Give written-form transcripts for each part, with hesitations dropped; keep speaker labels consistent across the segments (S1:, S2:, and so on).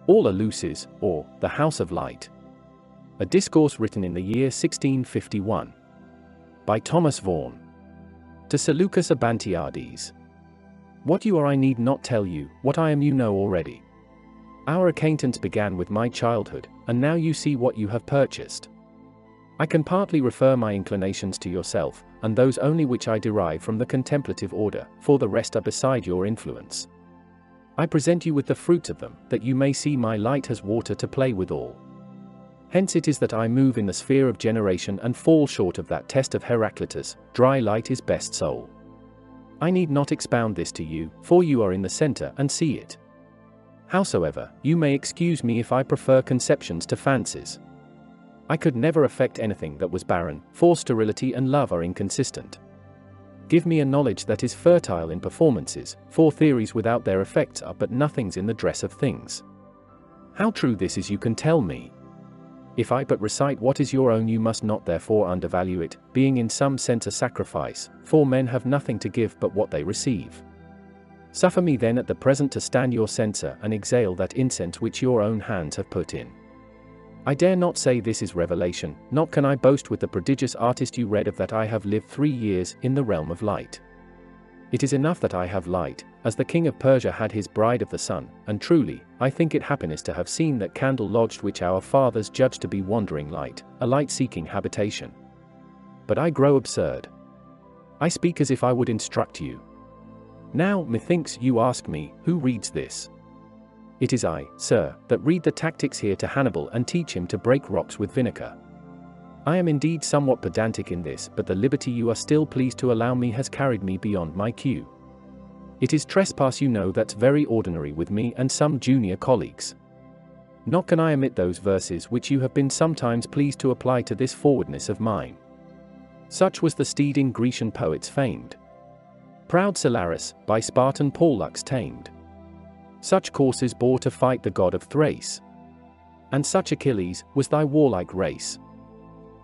S1: Aula Lucis, or The House of Light. A discourse written in the year 1651. By Thomas Vaughan. To Seleucus Abantiades. What you are I need not tell you, what I am you know already. Our acquaintance began with my childhood, and now you see what you have purchased. I can partly refer my inclinations to yourself, and those only which I derive from the contemplative order, for the rest are beside your influence. I present you with the fruits of them, that you may see my light has water to play withal. Hence it is that I move in the sphere of generation and fall short of that test of Heraclitus, dry light is best soul. I need not expound this to you, for you are in the center and see it. Howsoever, you may excuse me if I prefer conceptions to fancies. I could never affect anything that was barren, for sterility and love are inconsistent. Give me a knowledge that is fertile in performances, for theories without their effects are but nothings in the dress of things. How true this is you can tell me. If I but recite what is your own you must not therefore undervalue it, being in some sense a sacrifice, for men have nothing to give but what they receive. Suffer me then at the present to stand your censer and exhale that incense which your own hands have put in. I dare not say this is revelation, not can I boast with the prodigious artist you read of that I have lived 3 years in the realm of light. It is enough that I have light, as the king of Persia had his bride of the sun, and truly, I think it happiness to have seen that candle lodged which our fathers judged to be wandering light, a light-seeking habitation. But I grow absurd. I speak as if I would instruct you. Now, methinks, you ask me, who reads this? It is I, sir, that read the tactics here to Hannibal and teach him to break rocks with vinegar. I am indeed somewhat pedantic in this, but the liberty you are still pleased to allow me has carried me beyond my cue. It is trespass you know that's very ordinary with me and some junior colleagues. Not can I omit those verses which you have been sometimes pleased to apply to this forwardness of mine. Such was the steed in Grecian poets famed. Proud Salaris, by Spartan Pollux tamed. Such courses bore to fight the god of Thrace. And such Achilles was thy warlike race.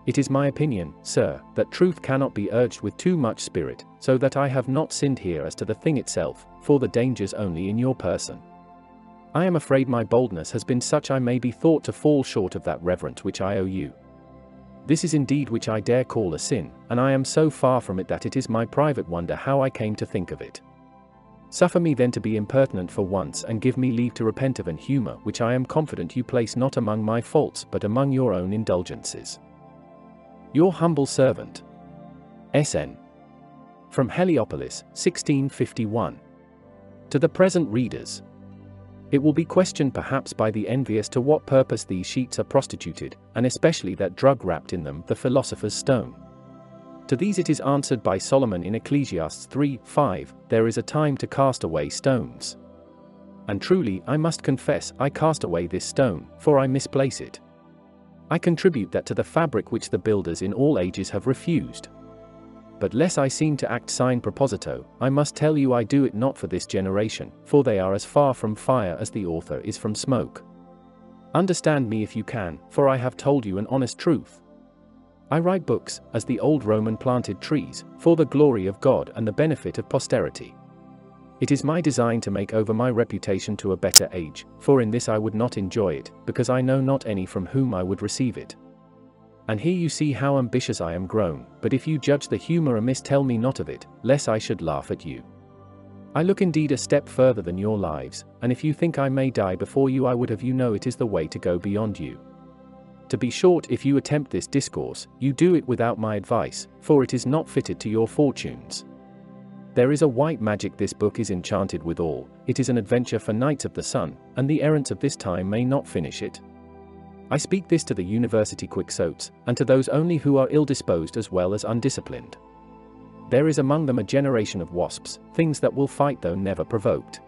S1: It is my opinion, sir, that truth cannot be urged with too much spirit, so that I have not sinned here as to the thing itself, for the dangers only in your person. I am afraid my boldness has been such I may be thought to fall short of that reverence which I owe you. This is indeed which I dare call a sin, and I am so far from it that it is my private wonder how I came to think of it. Suffer me then to be impertinent for once and give me leave to repent of an humour which I am confident you place not among my faults but among your own indulgences. Your humble servant. S.N. From Heliopolis, 1651. To the present readers. It will be questioned perhaps by the envious to what purpose these sheets are prostituted, and especially that drug wrapped in them, the philosopher's stone. To these it is answered by Solomon in Ecclesiastes 3:5, there is a time to cast away stones. And truly, I must confess, I cast away this stone, for I misplace it. I contribute that to the fabric which the builders in all ages have refused. But lest I seem to act sine proposito, I must tell you I do it not for this generation, for they are as far from fire as the author is from smoke. Understand me if you can, for I have told you an honest truth. I write books, as the old Roman planted trees, for the glory of God and the benefit of posterity. It is my design to make over my reputation to a better age, for in this I would not enjoy it, because I know not any from whom I would receive it. And here you see how ambitious I am grown, but if you judge the humour amiss tell me not of it, lest I should laugh at you. I look indeed a step further than your lives, and if you think I may die before you I would have you know it is the way to go beyond you. To be short, if you attempt this discourse, you do it without my advice, for it is not fitted to your fortunes. There is a white magic this book is enchanted withal, it is an adventure for knights of the sun, and the errants of this time may not finish it. I speak this to the university Quixotes, and to those only who are ill-disposed as well as undisciplined. There is among them a generation of wasps, things that will fight though never provoked.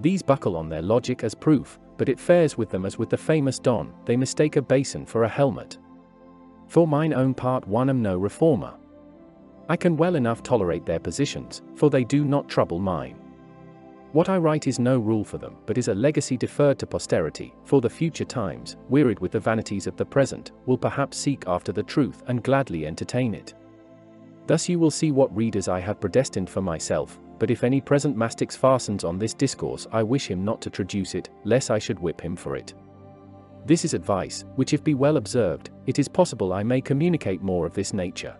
S1: These buckle on their logic as proof, but it fares with them as with the famous Don, they mistake a basin for a helmet. For mine own part one am no reformer. I can well enough tolerate their positions, for they do not trouble mine. What I write is no rule for them, but is a legacy deferred to posterity, for the future times, wearied with the vanities of the present, will perhaps seek after the truth and gladly entertain it. Thus you will see what readers I have predestined for myself, but if any present mastics fastens on this discourse, I wish him not to traduce it, lest I should whip him for it. This is advice, which if be well observed, it is possible I may communicate more of this nature.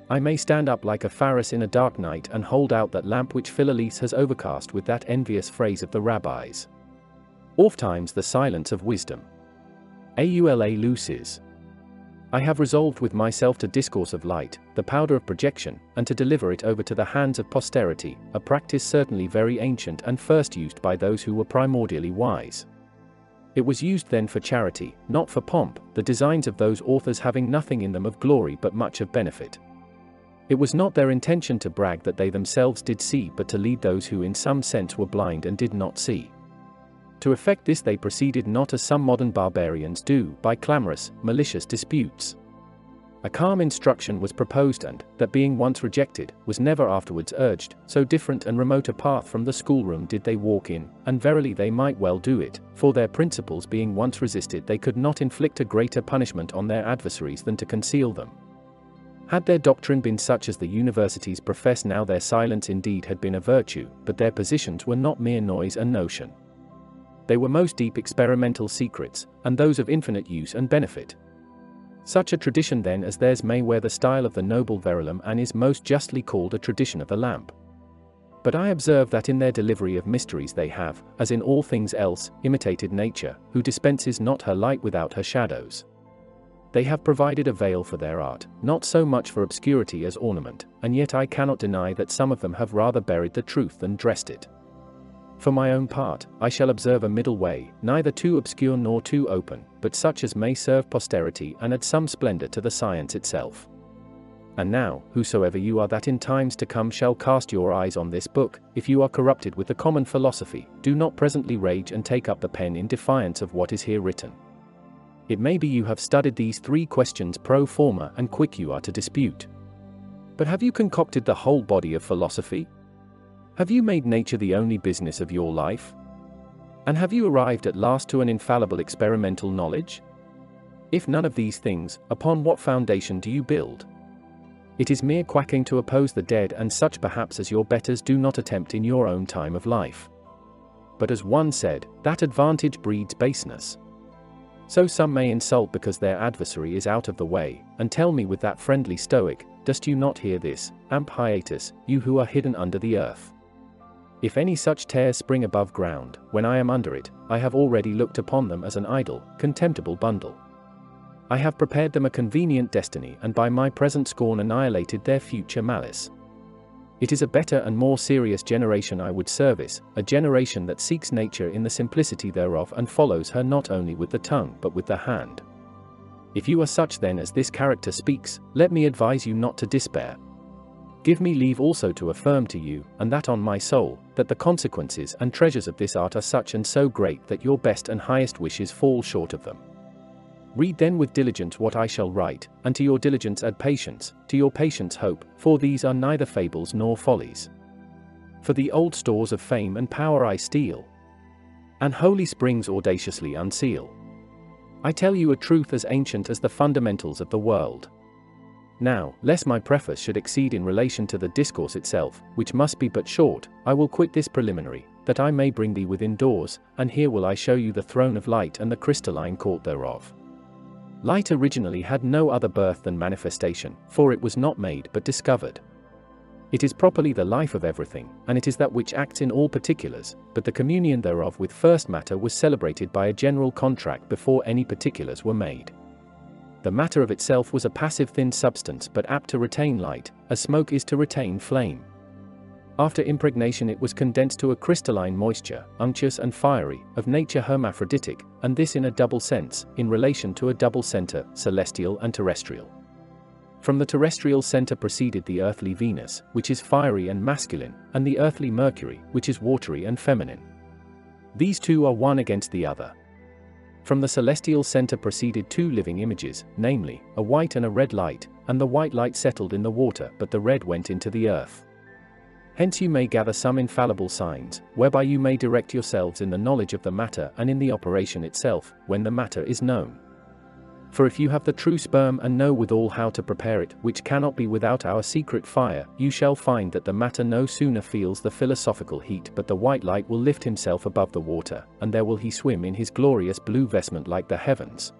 S1: I may stand up like a Pharis in a dark night and hold out that lamp which Philalethes has overcast with that envious phrase of the rabbis. Ofttimes the silence of wisdom. Aula Lucis. I have resolved with myself to discourse of light, the powder of projection, and to deliver it over to the hands of posterity, a practice certainly very ancient and first used by those who were primordially wise. It was used then for charity, not for pomp, the designs of those authors having nothing in them of glory but much of benefit. It was not their intention to brag that they themselves did see, but to lead those who in some sense were blind and did not see. To effect this they proceeded not as some modern barbarians do, by clamorous, malicious disputes. A calm instruction was proposed and, that being once rejected, was never afterwards urged, so different and remote a path from the schoolroom did they walk in, and verily they might well do it, for their principles being once resisted they could not inflict a greater punishment on their adversaries than to conceal them. Had their doctrine been such as the universities profess now, their silence indeed had been a virtue, but their positions were not mere noise and notion. They were most deep experimental secrets, and those of infinite use and benefit. Such a tradition then as theirs may wear the style of the noble Verulam, and is most justly called a tradition of the lamp. But I observe that in their delivery of mysteries they have, as in all things else, imitated nature, who dispenses not her light without her shadows. They have provided a veil for their art, not so much for obscurity as ornament, and yet I cannot deny that some of them have rather buried the truth than dressed it. For my own part, I shall observe a middle way, neither too obscure nor too open, but such as may serve posterity and add some splendor to the science itself. And now, whosoever you are that in times to come shall cast your eyes on this book, if you are corrupted with the common philosophy, do not presently rage and take up the pen in defiance of what is here written. It may be you have studied these 3 questions pro forma and quick you are to dispute. But have you concocted the whole body of philosophy? Have you made nature the only business of your life? And have you arrived at last to an infallible experimental knowledge? If none of these things, upon what foundation do you build? It is mere quacking to oppose the dead, and such perhaps as your betters do not attempt in your own time of life. But as one said, that advantage breeds baseness. So some may insult because their adversary is out of the way, and tell me with that friendly stoic, dost you not hear this, amp hiatus, you who are hidden under the earth? If any such tares spring above ground, when I am under it, I have already looked upon them as an idle, contemptible bundle. I have prepared them a convenient destiny, and by my present scorn annihilated their future malice. It is a better and more serious generation I would service, a generation that seeks nature in the simplicity thereof and follows her not only with the tongue but with the hand. If you are such then as this character speaks, let me advise you not to despair. Give me leave also to affirm to you, and that on my soul, that the consequences and treasures of this art are such and so great that your best and highest wishes fall short of them. Read then with diligence what I shall write, and to your diligence add patience, to your patience hope, for these are neither fables nor follies. For the old stores of fame and power I steal, and holy springs audaciously unseal. I tell you a truth as ancient as the fundamentals of the world. Now, lest my preface should exceed in relation to the discourse itself, which must be but short, I will quit this preliminary, that I may bring thee within doors, and here will I show you the throne of light and the crystalline court thereof. Light originally had no other birth than manifestation, for it was not made but discovered. It is properly the life of everything, and it is that which acts in all particulars, but the communion thereof with first matter was celebrated by a general contract before any particulars were made. The matter of itself was a passive thin substance but apt to retain light, as smoke is to retain flame. After impregnation it was condensed to a crystalline moisture, unctuous and fiery, of nature hermaphroditic, and this in a double sense, in relation to a double center, celestial and terrestrial. From the terrestrial center proceeded the earthly Venus, which is fiery and masculine, and the earthly Mercury, which is watery and feminine. These two are one against the other. From the celestial center proceeded 2 living images, namely, a white and a red light, and the white light settled in the water but the red went into the earth. Hence you may gather some infallible signs, whereby you may direct yourselves in the knowledge of the matter and in the operation itself, when the matter is known. For if you have the true sperm and know withal how to prepare it, which cannot be without our secret fire, you shall find that the matter no sooner feels the philosophical heat but the white light will lift himself above the water, and there will he swim in his glorious blue vestment like the heavens.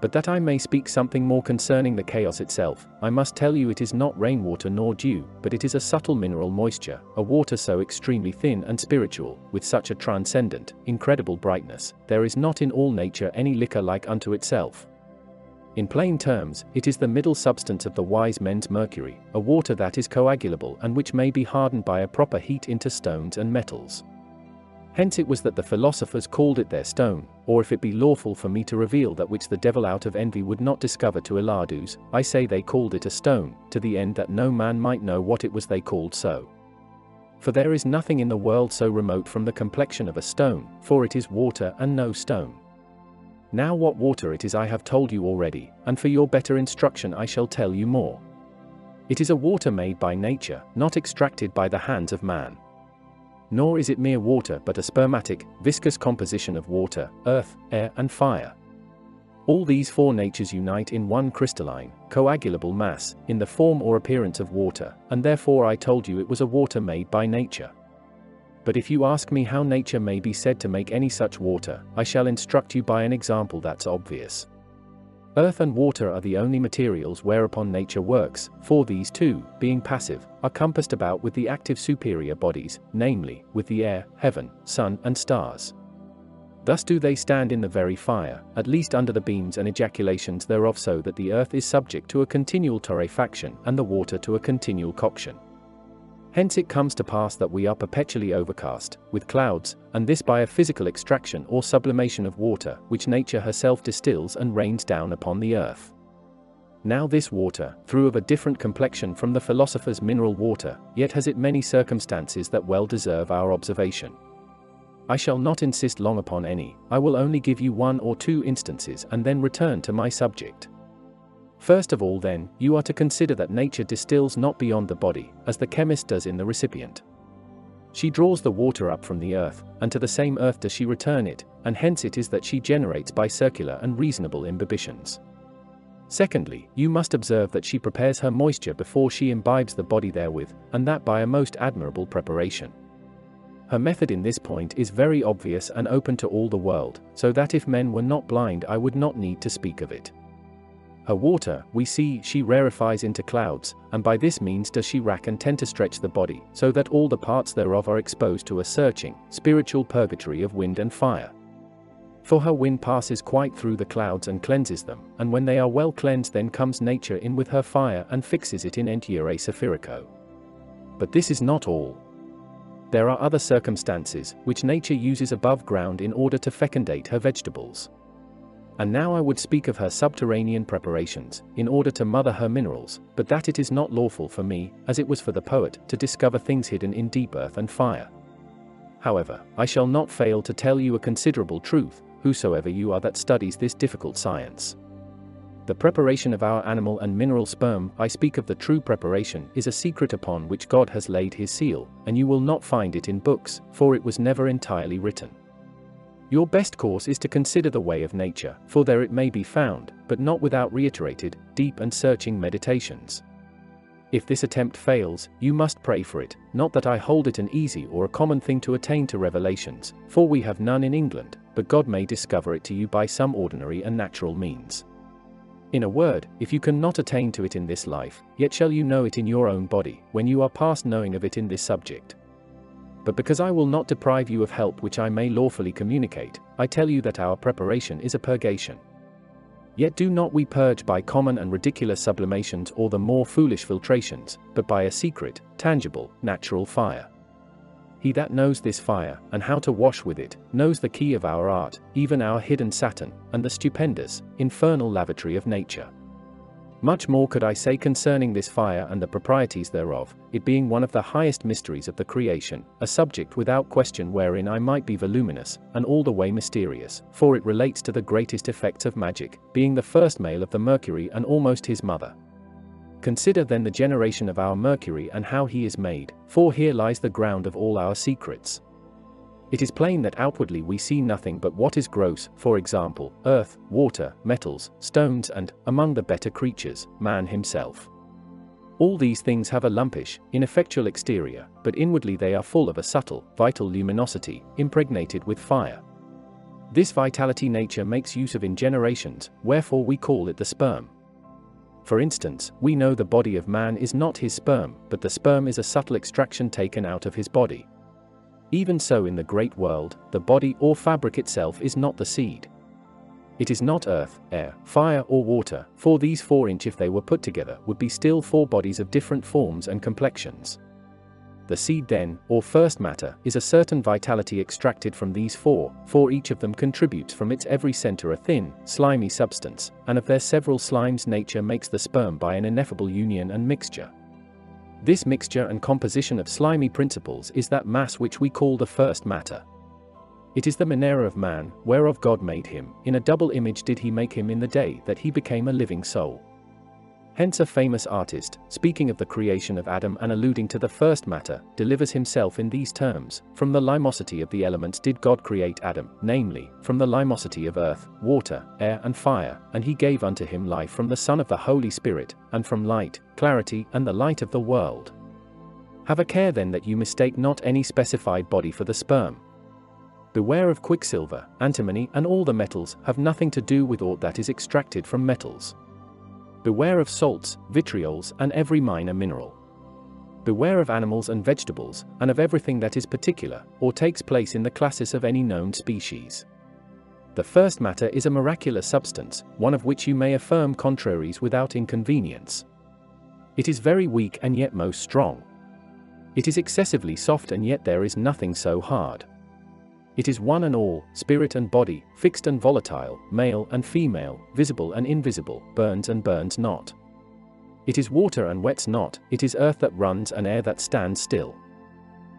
S1: But that I may speak something more concerning the chaos itself, I must tell you it is not rainwater nor dew, but it is a subtle mineral moisture, a water so extremely thin and spiritual, with such a transcendent, incredible brightness, there is not in all nature any liquor like unto itself. In plain terms, it is the middle substance of the wise men's mercury, a water that is coagulable and which may be hardened by a proper heat into stones and metals. Hence it was that the philosophers called it their stone, or if it be lawful for me to reveal that which the devil out of envy would not discover to Elardus, I say they called it a stone, to the end that no man might know what it was they called so. For there is nothing in the world so remote from the complexion of a stone, for it is water and no stone. Now what water it is I have told you already, and for your better instruction I shall tell you more. It is a water made by nature, not extracted by the hands of man. Nor is it mere water but a spermatic, viscous composition of water, earth, air and fire. All these four natures unite in one crystalline, coagulable mass, in the form or appearance of water, and therefore I told you it was a water made by nature. But if you ask me how nature may be said to make any such water, I shall instruct you by an example that's obvious. Earth and water are the only materials whereupon nature works, for these two, being passive, are compassed about with the active superior bodies, namely, with the air, heaven, sun and stars. Thus do they stand in the very fire, at least under the beams and ejaculations thereof, so that the earth is subject to a continual torrefaction and the water to a continual coction. Hence it comes to pass that we are perpetually overcast with clouds, and this by a physical extraction or sublimation of water, which nature herself distills and rains down upon the earth. Now this water, though of a different complexion from the philosopher's mineral water, yet has it many circumstances that well deserve our observation. I shall not insist long upon any, I will only give you one or two instances and then return to my subject. First of all then, you are to consider that nature distills not beyond the body, as the chemist does in the recipient. She draws the water up from the earth, and to the same earth does she return it, and hence it is that she generates by circular and reasonable imbibitions. Secondly, you must observe that she prepares her moisture before she imbibes the body therewith, and that by a most admirable preparation. Her method in this point is very obvious and open to all the world, so that if men were not blind I would not need to speak of it. Her water, we see, she rarefies into clouds, and by this means does she rack and tend to stretch the body, so that all the parts thereof are exposed to a searching, spiritual purgatory of wind and fire. For her wind passes quite through the clouds and cleanses them, and when they are well cleansed then comes nature in with her fire and fixes it in entiere saphirico. But this is not all. There are other circumstances, which nature uses above ground in order to fecundate her vegetables. And now I would speak of her subterranean preparations, in order to mother her minerals, but that it is not lawful for me, as it was for the poet, to discover things hidden in deep earth and fire. However, I shall not fail to tell you a considerable truth, whosoever you are that studies this difficult science. The preparation of our animal and mineral sperm, I speak of the true preparation, is a secret upon which God has laid his seal, and you will not find it in books, for it was never entirely written. Your best course is to consider the way of nature, for there it may be found, but not without reiterated, deep and searching meditations. If this attempt fails, you must pray for it, not that I hold it an easy or a common thing to attain to revelations, for we have none in England, but God may discover it to you by some ordinary and natural means. In a word, if you cannot attain to it in this life, yet shall you know it in your own body, when you are past knowing of it in this subject. But because I will not deprive you of help which I may lawfully communicate, I tell you that our preparation is a purgation. Yet do not we purge by common and ridiculous sublimations or the more foolish filtrations, but by a secret, tangible, natural fire. He that knows this fire, and how to wash with it, knows the key of our art, even our hidden Saturn, and the stupendous, infernal lavatory of nature. Much more could I say concerning this fire and the proprieties thereof, it being one of the highest mysteries of the creation, a subject without question wherein I might be voluminous, and all the way mysterious, for it relates to the greatest effects of magic, being the first male of the Mercury and almost his mother. Consider then the generation of our Mercury and how he is made, for here lies the ground of all our secrets. It is plain that outwardly we see nothing but what is gross, for example, earth, water, metals, stones and, among the better creatures, man himself. All these things have a lumpish, ineffectual exterior, but inwardly they are full of a subtle, vital luminosity, impregnated with fire. This vitality nature makes use of in generations, wherefore we call it the sperm. For instance, we know the body of man is not his sperm, but the sperm is a subtle extraction taken out of his body. Even so in the great world, the body or fabric itself is not the seed. It is not earth, air, fire or water, for these 4 if they were put together would be still 4 bodies of different forms and complexions. The seed then, or first matter, is a certain vitality extracted from these 4, for each of them contributes from its every center a thin, slimy substance, and of their several slimes nature makes the sperm by an ineffable union and mixture. This mixture and composition of slimy principles is that mass which we call the first matter. It is the manera of man, whereof God made him, in a double image did he make him in the day that he became a living soul. Hence a famous artist, speaking of the creation of Adam and alluding to the first matter, delivers himself in these terms: from the limosity of the elements did God create Adam, namely, from the limosity of earth, water, air and fire, and he gave unto him life from the Son of the Holy Spirit, and from light, clarity and the light of the world. Have a care then that you mistake not any specified body for the sperm. Beware of quicksilver, antimony and all the metals have nothing to do with aught that is extracted from metals. Beware of salts, vitriols, and every minor mineral. Beware of animals and vegetables, and of everything that is particular, or takes place in the classis of any known species. The first matter is a miraculous substance, one of which you may affirm contraries without inconvenience. It is very weak and yet most strong. It is excessively soft and yet there is nothing so hard. It is one and all, spirit and body, fixed and volatile, male and female, visible and invisible, burns and burns not. It is water and wets not, it is earth that runs and air that stands still.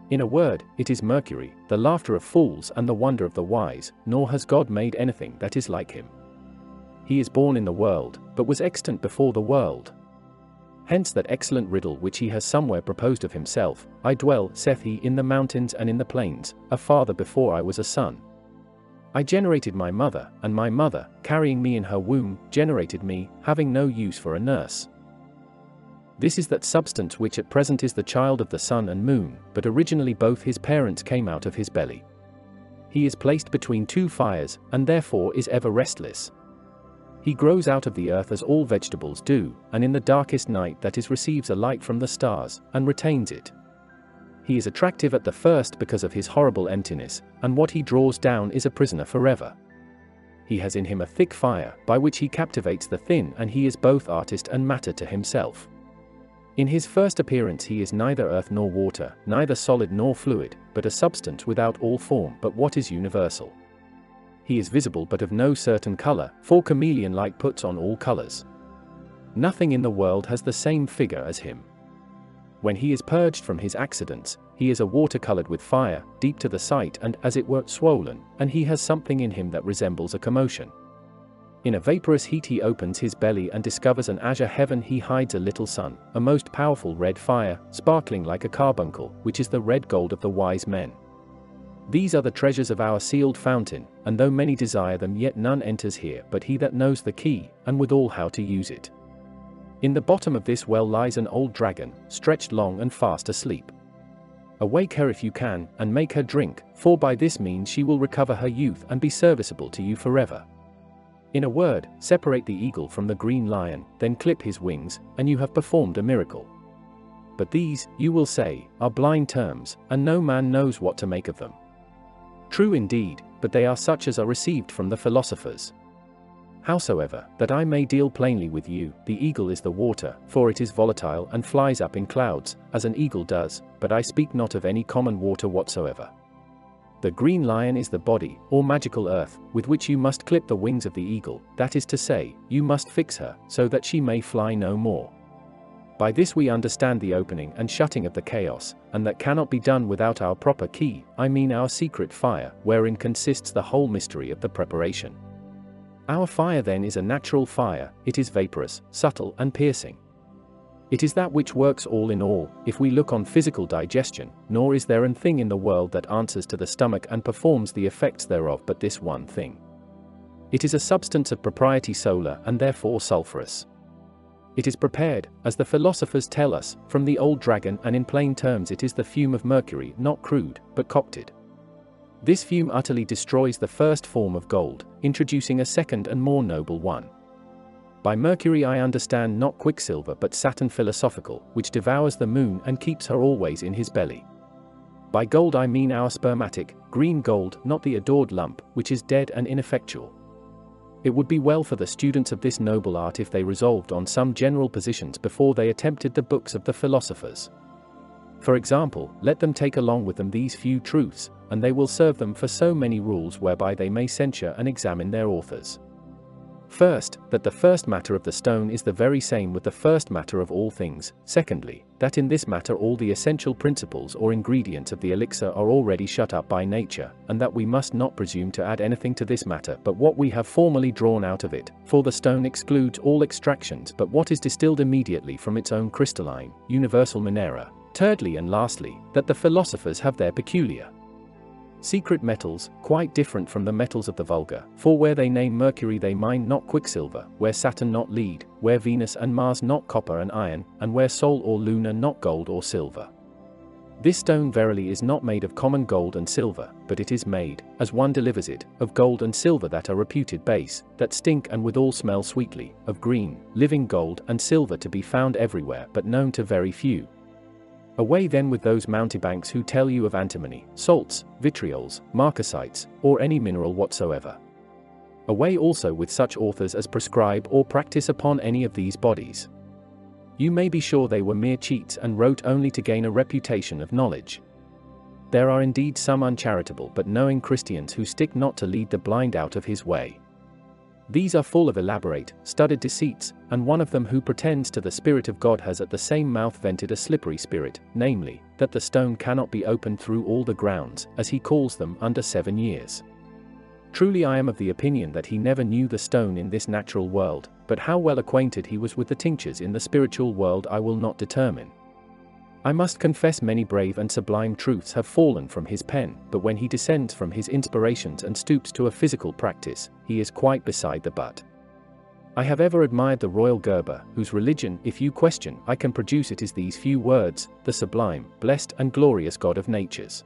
S1: In a word, it is Mercury, the laughter of fools and the wonder of the wise, nor has God made anything that is like him. He is born in the world, but was extant before the world. Hence that excellent riddle which he has somewhere proposed of himself: I dwell, saith he, in the mountains and in the plains, a father before I was a son. I generated my mother, and my mother, carrying me in her womb, generated me, having no use for a nurse. This is that substance which at present is the child of the sun and moon, but originally both his parents came out of his belly. He is placed between 2 fires, and therefore is ever restless. He grows out of the earth as all vegetables do, and in the darkest night that is receives a light from the stars, and retains it. He is attractive at the first because of his horrible emptiness, and what he draws down is a prisoner forever. He has in him a thick fire, by which he captivates the thin, and he is both artist and matter to himself. In his first appearance he is neither earth nor water, neither solid nor fluid, but a substance without all form but what is universal. He is visible but of no certain color, for chameleon-like puts on all colors. Nothing in the world has the same figure as him. When he is purged from his accidents, he is a water colored with fire, deep to the sight and, as it were, swollen, and he has something in him that resembles a commotion. In a vaporous heat he opens his belly and discovers an azure heaven. He hides a little sun, a most powerful red fire, sparkling like a carbuncle, which is the red gold of the wise men. These are the treasures of our sealed fountain, and though many desire them yet none enters here but he that knows the key, and withal how to use it. In the bottom of this well lies an old dragon, stretched long and fast asleep. Awake her if you can, and make her drink, for by this means she will recover her youth and be serviceable to you forever. In a word, separate the eagle from the green lion, then clip his wings, and you have performed a miracle. But these, you will say, are blind terms, and no man knows what to make of them. True indeed, but they are such as are received from the philosophers. Howsoever, that I may deal plainly with you, the eagle is the water, for it is volatile and flies up in clouds, as an eagle does, but I speak not of any common water whatsoever. The green lion is the body, or magical earth, with which you must clip the wings of the eagle, that is to say, you must fix her, so that she may fly no more. By this we understand the opening and shutting of the chaos, and that cannot be done without our proper key, I mean our secret fire, wherein consists the whole mystery of the preparation. Our fire then is a natural fire, it is vaporous, subtle and piercing. It is that which works all in all, if we look on physical digestion, nor is there an thing in the world that answers to the stomach and performs the effects thereof but this one thing. It is a substance of propriety solar and therefore sulphurous. It is prepared, as the philosophers tell us, from the old dragon, and in plain terms it is the fume of mercury, not crude, but cocted. This fume utterly destroys the first form of gold, introducing a second and more noble one. By mercury I understand not quicksilver but Saturn philosophical, which devours the moon and keeps her always in his belly. By gold I mean our spermatic, green gold, not the adored lump, which is dead and ineffectual. It would be well for the students of this noble art if they resolved on some general positions before they attempted the books of the philosophers. For example, let them take along with them these few truths, and they will serve them for so many rules whereby they may censure and examine their authors. First, that the first matter of the stone is the very same with the first matter of all things. Secondly, that in this matter all the essential principles or ingredients of the elixir are already shut up by nature, and that we must not presume to add anything to this matter but what we have formerly drawn out of it, for the stone excludes all extractions but what is distilled immediately from its own crystalline, universal minera. Thirdly and lastly, that the philosophers have their peculiar secret metals, quite different from the metals of the vulgar, for where they name mercury they mind not quicksilver, where Saturn not lead, where Venus and Mars not copper and iron, and where Sol or Luna not gold or silver. This stone verily is not made of common gold and silver, but it is made, as one delivers it, of gold and silver that are reputed base, that stink and withal smell sweetly, of green, living gold and silver to be found everywhere but known to very few. Away then with those mountebanks who tell you of antimony, salts, vitriols, marcasites, or any mineral whatsoever. Away also with such authors as prescribe or practice upon any of these bodies. You may be sure they were mere cheats and wrote only to gain a reputation of knowledge. There are indeed some uncharitable but knowing Christians who stick not to lead the blind out of his way. These are full of elaborate, studied deceits, and one of them who pretends to the Spirit of God has at the same mouth vented a slippery spirit, namely, that the stone cannot be opened through all the grounds, as he calls them, under 7 years. Truly I am of the opinion that he never knew the stone in this natural world, but how well acquainted he was with the tinctures in the spiritual world I will not determine. I must confess many brave and sublime truths have fallen from his pen, but when he descends from his inspirations and stoops to a physical practice, he is quite beside the butt. I have ever admired the royal Gerber, whose religion, if you question, I can produce it, is these few words: the sublime, blessed and glorious God of natures.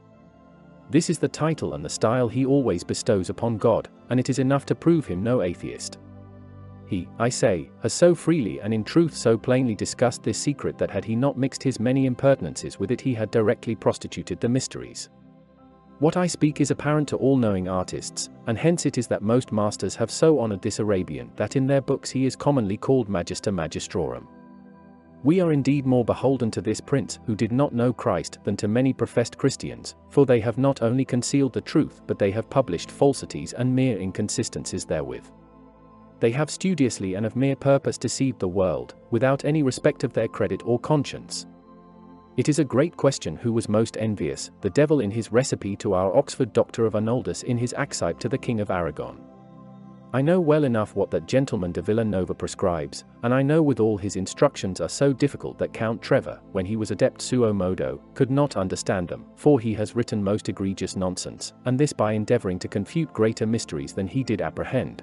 S1: This is the title and the style he always bestows upon God, and it is enough to prove him no atheist. He, I say, has so freely and in truth so plainly discussed this secret that had he not mixed his many impertinences with it he had directly prostituted the mysteries. What I speak is apparent to all knowing artists, and hence it is that most masters have so honored this Arabian that in their books he is commonly called Magister Magistrorum. We are indeed more beholden to this prince who did not know Christ than to many professed Christians, for they have not only concealed the truth but they have published falsities and mere inconsistencies therewith. They have studiously and of mere purpose deceived the world, without any respect of their credit or conscience. It is a great question who was most envious, the devil in his recipe to our Oxford Doctor of Arnoldus in his Accipe to the King of Aragon. I know well enough what that gentleman de Villanova prescribes, and I know withal his instructions are so difficult that Count Trevor, when he was adept suo modo, could not understand them, for he has written most egregious nonsense, and this by endeavouring to confute greater mysteries than he did apprehend.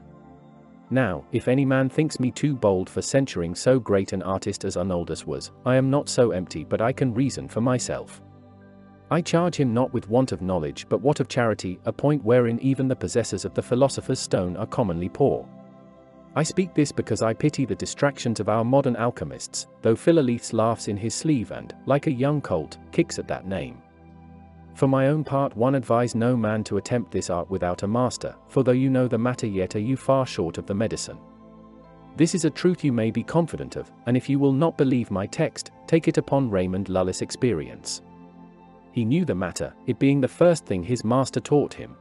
S1: Now, if any man thinks me too bold for censuring so great an artist as Arnoldus was, I am not so empty but I can reason for myself. I charge him not with want of knowledge but what of charity, a point wherein even the possessors of the philosopher's stone are commonly poor. I speak this because I pity the distractions of our modern alchemists, though Philalethes laughs in his sleeve and, like a young colt, kicks at that name. For my own part one advise no man to attempt this art without a master, for though you know the matter yet are you far short of the medicine. This is a truth you may be confident of, and if you will not believe my text, take it upon Raymond Lullis' experience. He knew the matter, it being the first thing his master taught him.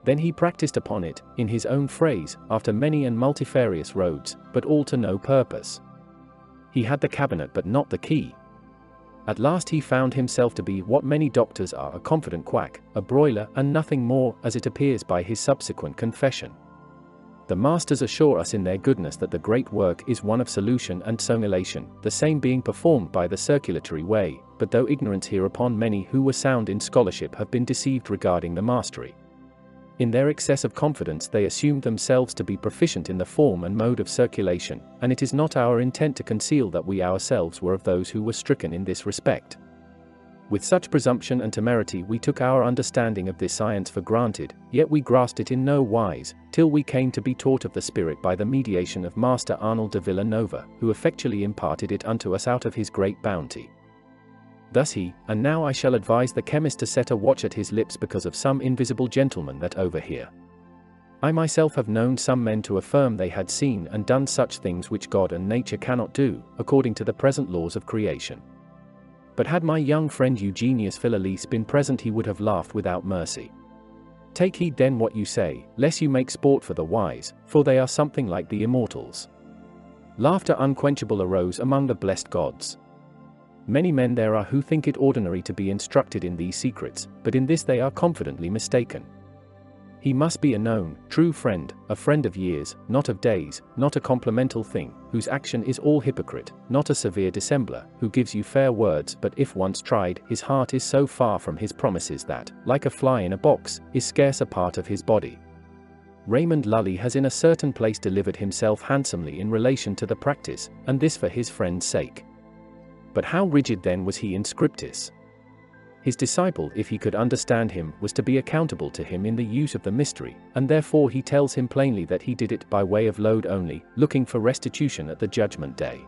S1: Then he practiced upon it, in his own phrase, after many and multifarious roads, but all to no purpose. He had the cabinet but not the key. At last he found himself to be what many doctors are, a confident quack, a broiler, and nothing more, as it appears by his subsequent confession. The masters assure us in their goodness that the great work is one of solution and assimilation, the same being performed by the circulatory way, but though ignorant hereupon many who were sound in scholarship have been deceived regarding the mastery. In their excess of confidence they assumed themselves to be proficient in the form and mode of circulation, and it is not our intent to conceal that we ourselves were of those who were stricken in this respect. With such presumption and temerity we took our understanding of this science for granted, yet we grasped it in no wise, till we came to be taught of the Spirit by the mediation of Master Arnold de Villanova, who effectually imparted it unto us out of his great bounty. Thus he, and now I shall advise the chemist to set a watch at his lips because of some invisible gentleman that overhear. I myself have known some men to affirm they had seen and done such things which God and nature cannot do, according to the present laws of creation. But had my young friend Eugenius Philalis been present he would have laughed without mercy. Take heed then what you say, lest you make sport for the wise, for they are something like the immortals. Laughter unquenchable arose among the blessed gods. Many men there are who think it ordinary to be instructed in these secrets, but in this they are confidently mistaken. He must be a known, true friend, a friend of years, not of days, not a complimental thing, whose action is all hypocrite, not a severe dissembler, who gives you fair words but if once tried, his heart is so far from his promises that, like a fly in a box, is scarce a part of his body. Raymond Lully has in a certain place delivered himself handsomely in relation to the practice, and this for his friend's sake. But how rigid then was he in scriptis? His disciple, if he could understand him, was to be accountable to him in the use of the mystery, and therefore he tells him plainly that he did it by way of load only, looking for restitution at the judgment day.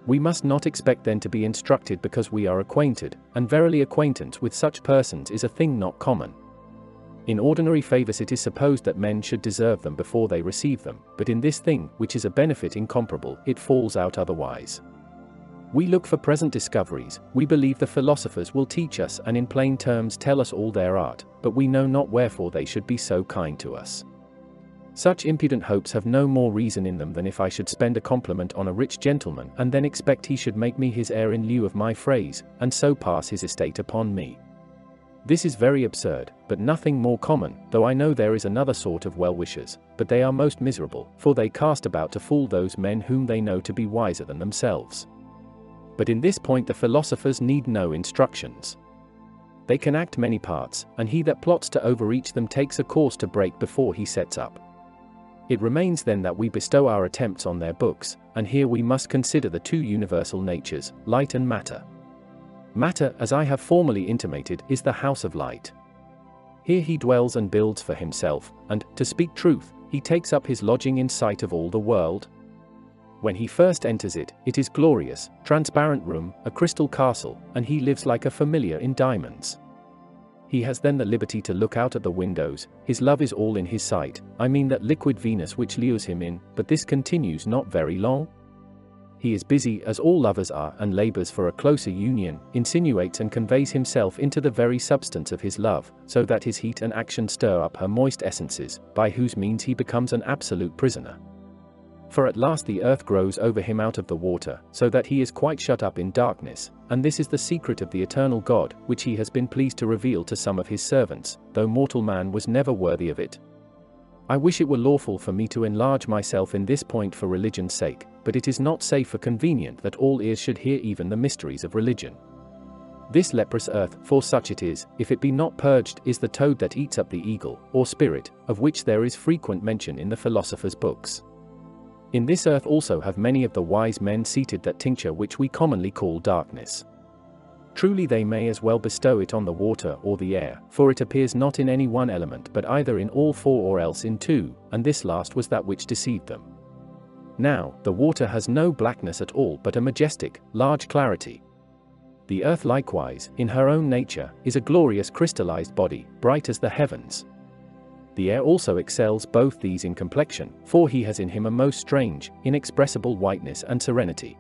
S1: We must not expect then to be instructed because we are acquainted, and verily acquaintance with such persons is a thing not common. In ordinary favors it is supposed that men should deserve them before they receive them, but in this thing, which is a benefit incomparable, it falls out otherwise. We look for present discoveries, we believe the philosophers will teach us and in plain terms tell us all their art, but we know not wherefore they should be so kind to us. Such impudent hopes have no more reason in them than if I should spend a compliment on a rich gentleman and then expect he should make me his heir in lieu of my phrase, and so pass his estate upon me. This is very absurd, but nothing more common, though I know there is another sort of well-wishers, but they are most miserable, for they cast about to fool those men whom they know to be wiser than themselves. But in this point the philosophers need no instructions. They can act many parts, and he that plots to overreach them takes a course to break before he sets up. It remains then that we bestow our attempts on their books, and here we must consider the two universal natures, light and matter. Matter, as I have formerly intimated, is the house of light. Here he dwells and builds for himself, and, to speak truth, he takes up his lodging in sight of all the world. When he first enters it, it is glorious, transparent room, a crystal castle, and he lives like a familiar in diamonds. He has then the liberty to look out at the windows, his love is all in his sight, I mean that liquid Venus which lures him in, but this continues not very long. He is busy as all lovers are and labors for a closer union, insinuates and conveys himself into the very substance of his love, so that his heat and action stir up her moist essences, by whose means he becomes an absolute prisoner. For at last the earth grows over him out of the water, so that he is quite shut up in darkness, and this is the secret of the eternal God, which he has been pleased to reveal to some of his servants, though mortal man was never worthy of it. I wish it were lawful for me to enlarge myself in this point for religion's sake, but it is not safe or convenient that all ears should hear even the mysteries of religion. This leprous earth, for such it is, if it be not purged, is the toad that eats up the eagle, or spirit, of which there is frequent mention in the philosophers' books. In this earth also have many of the wise men seated that tincture which we commonly call darkness. Truly they may as well bestow it on the water or the air, for it appears not in any one element but either in all four or else in two, and this last was that which deceived them. Now, the water has no blackness at all but a majestic, large clarity. The earth likewise, in her own nature, is a glorious crystallized body, bright as the heavens. The air also excels both these in complexion, for he has in him a most strange, inexpressible whiteness and serenity.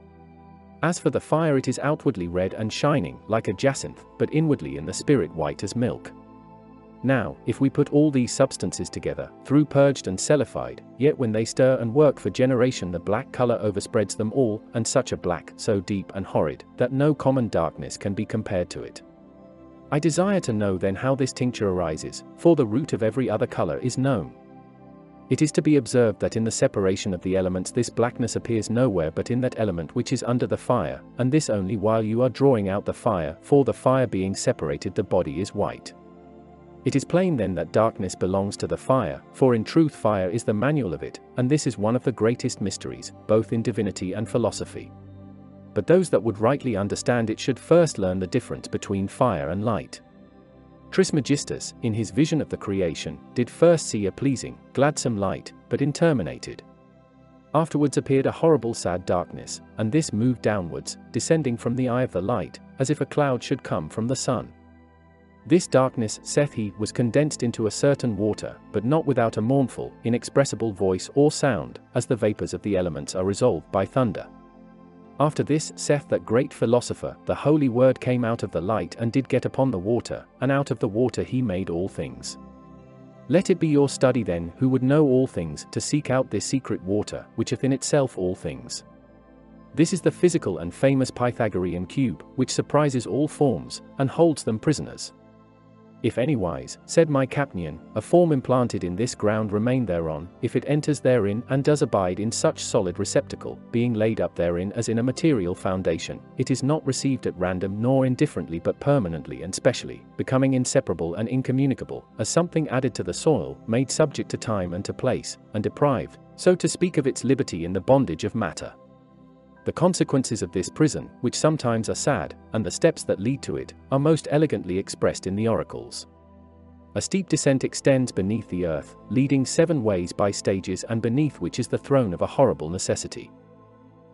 S1: As for the fire, it is outwardly red and shining, like a jacinth, but inwardly in the spirit white as milk. Now, if we put all these substances together, through purged and cellified, yet when they stir and work for generation the black color overspreads them all, and such a black, so deep and horrid, that no common darkness can be compared to it. I desire to know then how this tincture arises, for the root of every other color is known. It is to be observed that in the separation of the elements this blackness appears nowhere but in that element which is under the fire, and this only while you are drawing out the fire, for the fire being separated the body is white. It is plain then that darkness belongs to the fire, for in truth fire is the manual of it, and this is one of the greatest mysteries, both in divinity and philosophy. But those that would rightly understand it should first learn the difference between fire and light. Trismegistus, in his vision of the creation, did first see a pleasing, gladsome light, but interminated. Afterwards appeared a horrible sad darkness, and this moved downwards, descending from the eye of the light, as if a cloud should come from the sun. This darkness, saith he, was condensed into a certain water, but not without a mournful, inexpressible voice or sound, as the vapors of the elements are resolved by thunder. After this, saith that great philosopher, the holy word came out of the light and did get upon the water, and out of the water he made all things. Let it be your study then, who would know all things, to seek out this secret water, which hath in itself all things. This is the physical and famous Pythagorean cube, which surprises all forms, and holds them prisoners. If anywise, said my Capnian, a form implanted in this ground remain thereon, if it enters therein and does abide in such solid receptacle, being laid up therein as in a material foundation, it is not received at random nor indifferently but permanently and specially, becoming inseparable and incommunicable, as something added to the soil, made subject to time and to place, and deprived, so to speak, of its liberty in the bondage of matter. The consequences of this prison, which sometimes are sad, and the steps that lead to it, are most elegantly expressed in the oracles. A steep descent extends beneath the earth, leading 7 ways by stages, and beneath which is the throne of a horrible necessity.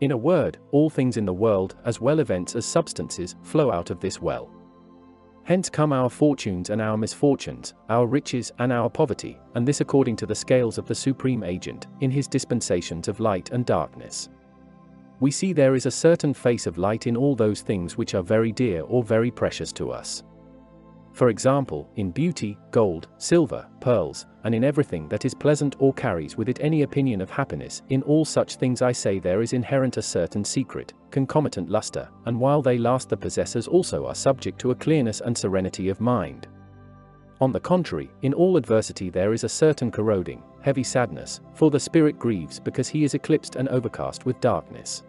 S1: In a word, all things in the world, as well events as substances, flow out of this well. Hence come our fortunes and our misfortunes, our riches and our poverty, and this according to the scales of the Supreme Agent, in his dispensations of light and darkness. We see there is a certain face of light in all those things which are very dear or very precious to us. For example, in beauty, gold, silver, pearls, and in everything that is pleasant or carries with it any opinion of happiness, in all such things I say there is inherent a certain secret, concomitant luster, and while they last the possessors also are subject to a clearness and serenity of mind. On the contrary, in all adversity there is a certain corroding, heavy sadness, for the spirit grieves because he is eclipsed and overcast with darkness.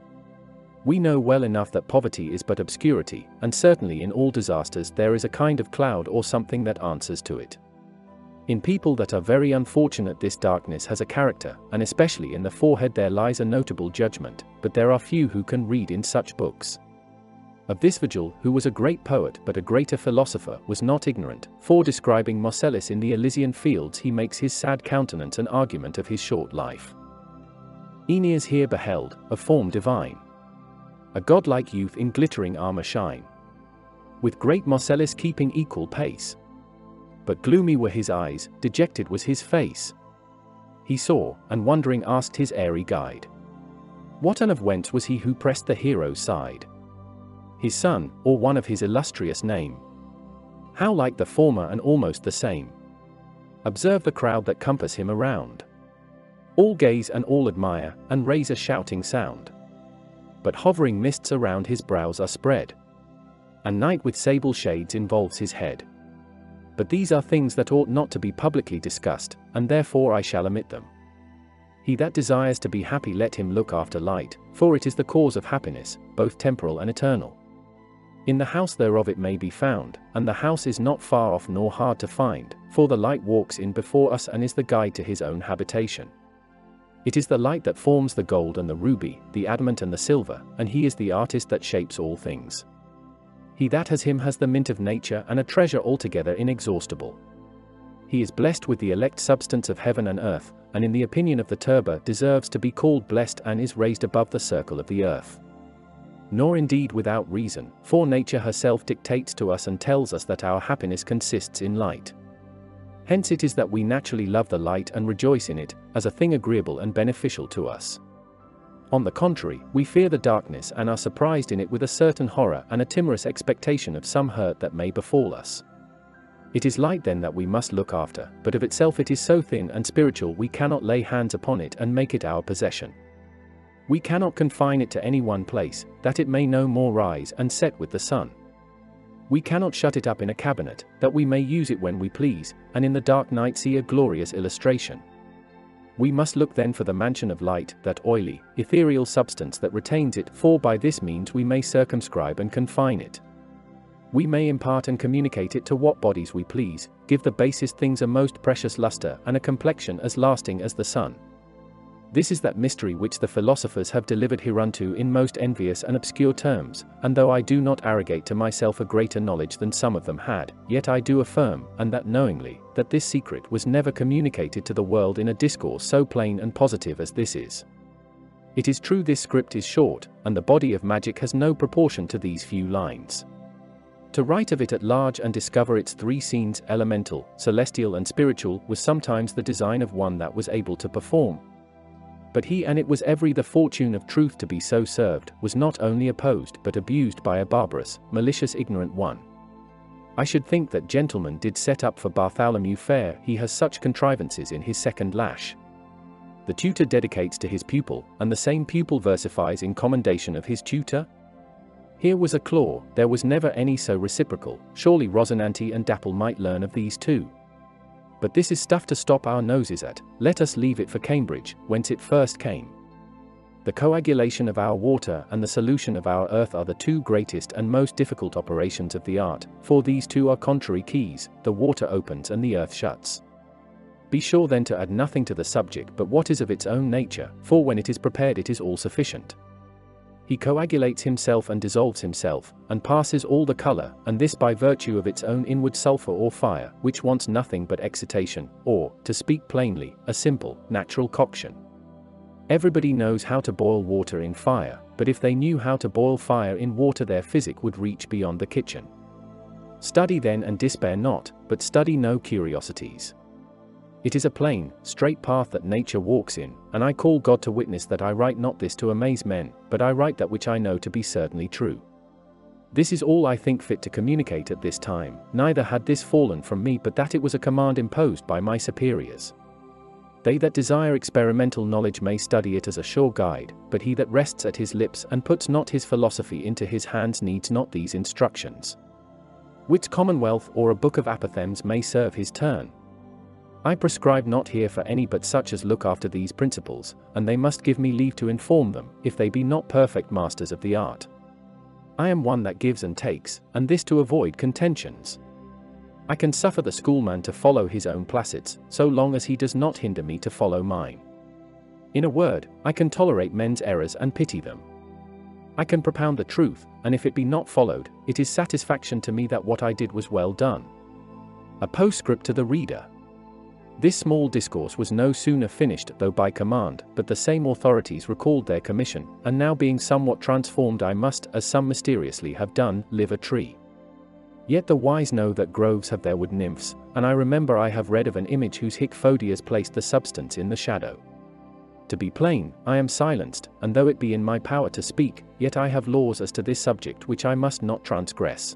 S1: We know well enough that poverty is but obscurity, and certainly in all disasters there is a kind of cloud or something that answers to it. In people that are very unfortunate this darkness has a character, and especially in the forehead there lies a notable judgment, but there are few who can read in such books. Of this Virgil, who was a great poet but a greater philosopher, was not ignorant, for describing Marcellus in the Elysian fields he makes his sad countenance an argument of his short life. Aeneas here beheld, of form divine, a godlike youth in glittering armor shine, with great Marcellus keeping equal pace. But gloomy were his eyes, dejected was his face. He saw, and wondering asked his airy guide, what and of whence was he who pressed the hero's side? His son, or one of his illustrious name? How like the former and almost the same? Observe the crowd that compass him around. All gaze and all admire, and raise a shouting sound. But hovering mists around his brows are spread, and night with sable shades involves his head. But these are things that ought not to be publicly discussed, and therefore I shall omit them. He that desires to be happy let him look after light, for it is the cause of happiness, both temporal and eternal. In the house thereof it may be found, and the house is not far off nor hard to find, for the light walks in before us and is the guide to his own habitation. It is the light that forms the gold and the ruby, the adamant and the silver, and he is the artist that shapes all things. He that has him has the mint of nature and a treasure altogether inexhaustible. He is blessed with the elect substance of heaven and earth, and in the opinion of the turber deserves to be called blessed and is raised above the circle of the earth. Nor indeed without reason, for nature herself dictates to us and tells us that our happiness consists in light. Hence it is that we naturally love the light and rejoice in it, as a thing agreeable and beneficial to us. On the contrary, we fear the darkness and are surprised in it with a certain horror and a timorous expectation of some hurt that may befall us. It is light then that we must look after, but of itself it is so thin and spiritual we cannot lay hands upon it and make it our possession. We cannot confine it to any one place, that it may no more rise and set with the sun. We cannot shut it up in a cabinet, that we may use it when we please, and in the dark night see a glorious illustration. We must look then for the mansion of light, that oily, ethereal substance that retains it, for by this means we may circumscribe and confine it. We may impart and communicate it to what bodies we please, give the basest things a most precious luster and a complexion as lasting as the sun. This is that mystery which the philosophers have delivered hereunto in most envious and obscure terms, and though I do not arrogate to myself a greater knowledge than some of them had, yet I do affirm, and that knowingly, that this secret was never communicated to the world in a discourse so plain and positive as this is. It is true this script is short, and the body of magic has no proportion to these few lines. To write of it at large and discover its three scenes, elemental, celestial and spiritual, was sometimes the design of one that was able to perform. But he, and it was every the fortune of truth to be so served, was not only opposed but abused by a barbarous, malicious ignorant one. I should think that gentleman did set up for Bartholomew Fair, he has such contrivances in his second lash. The tutor dedicates to his pupil, and the same pupil versifies in commendation of his tutor. Here was a claw, there was never any so reciprocal, surely Rosinante and Dapple might learn of these too. But this is stuff to stop our noses at, let us leave it for Cambridge, whence it first came. The coagulation of our water and the solution of our earth are the two greatest and most difficult operations of the art, for these two are contrary keys, the water opens and the earth shuts. Be sure then to add nothing to the subject but what is of its own nature, for when it is prepared it is all sufficient. He coagulates himself and dissolves himself, and passes all the color, and this by virtue of its own inward sulfur or fire, which wants nothing but excitation, or, to speak plainly, a simple, natural coction. Everybody knows how to boil water in fire, but if they knew how to boil fire in water their physic would reach beyond the kitchen. Study then and despair not, but study no curiosities. It is a plain, straight path that nature walks in, and I call God to witness that I write not this to amaze men, but I write that which I know to be certainly true. This is all I think fit to communicate at this time, neither had this fallen from me but that it was a command imposed by my superiors. They that desire experimental knowledge may study it as a sure guide, but he that rests at his lips and puts not his philosophy into his hands needs not these instructions. Wit's Commonwealth or a book of apothegms may serve his turn. I prescribe not here for any but such as look after these principles, and they must give me leave to inform them, if they be not perfect masters of the art. I am one that gives and takes, and this to avoid contentions. I can suffer the schoolman to follow his own placids, so long as he does not hinder me to follow mine. In a word, I can tolerate men's errors and pity them. I can propound the truth, and if it be not followed, it is satisfaction to me that what I did was well done. A postscript to the reader. This small discourse was no sooner finished, though by command, but the same authorities recalled their commission, and now being somewhat transformed I must, as some mysteriously have done, live a tree. Yet the wise know that groves have their wood nymphs, and I remember I have read of an image whose hic Phodias placed the substance in the shadow. To be plain, I am silenced, and though it be in my power to speak, yet I have laws as to this subject which I must not transgress.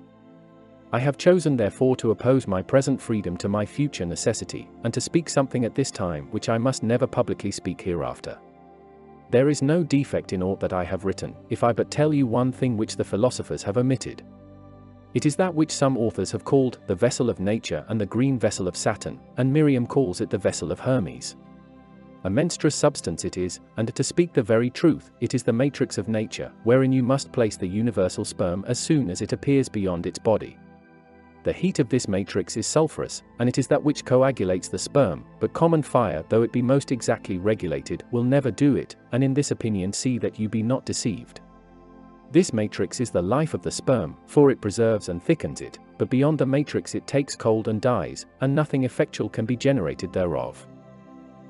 S1: I have chosen therefore to oppose my present freedom to my future necessity, and to speak something at this time which I must never publicly speak hereafter. There is no defect in aught that I have written, if I but tell you one thing which the philosophers have omitted. It is that which some authors have called the vessel of nature and the green vessel of Saturn, and Miriam calls it the vessel of Hermes. A monstrous substance it is, and to speak the very truth, it is the matrix of nature, wherein you must place the universal sperm as soon as it appears beyond its body. The heat of this matrix is sulphurous, and it is that which coagulates the sperm, but common fire, though it be most exactly regulated, will never do it, and in this opinion see that you be not deceived. This matrix is the life of the sperm, for it preserves and thickens it, but beyond the matrix it takes cold and dies, and nothing effectual can be generated thereof.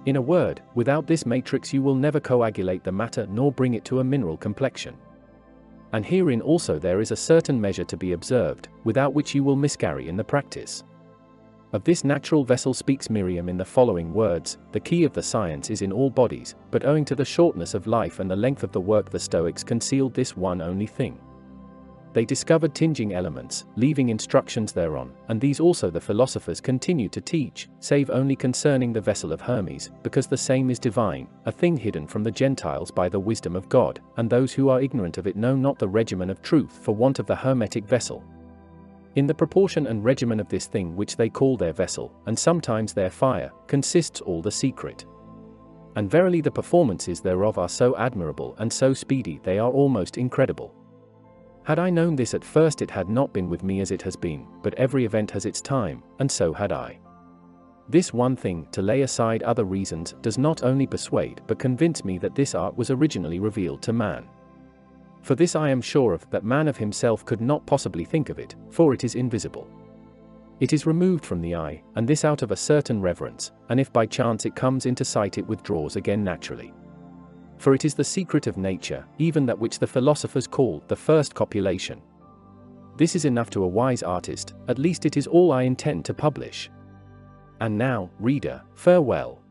S1: In a word, without this matrix you will never coagulate the matter nor bring it to a mineral complexion. And herein also there is a certain measure to be observed, without which you will miscarry in the practice. Of this natural vessel speaks Miriam in the following words: the key of the science is in all bodies, but owing to the shortness of life and the length of the work the Stoics concealed this one only thing. They discovered tinging elements, leaving instructions thereon, and these also the philosophers continue to teach, save only concerning the vessel of Hermes, because the same is divine, a thing hidden from the Gentiles by the wisdom of God, and those who are ignorant of it know not the regimen of truth for want of the hermetic vessel. In the proportion and regimen of this thing which they call their vessel, and sometimes their fire, consists all the secret. And verily the performances thereof are so admirable and so speedy they are almost incredible. Had I known this at first it had not been with me as it has been, but every event has its time, and so had I. This one thing, to lay aside other reasons, does not only persuade but convince me that this art was originally revealed to man. For this I am sure of, that man of himself could not possibly think of it, for it is invisible. It is removed from the eye, and this out of a certain reverence, and if by chance it comes into sight it withdraws again naturally. For it is the secret of nature, even that which the philosophers call the first copulation. This is enough to a wise artist, at least it is all I intend to publish. And now, reader, farewell.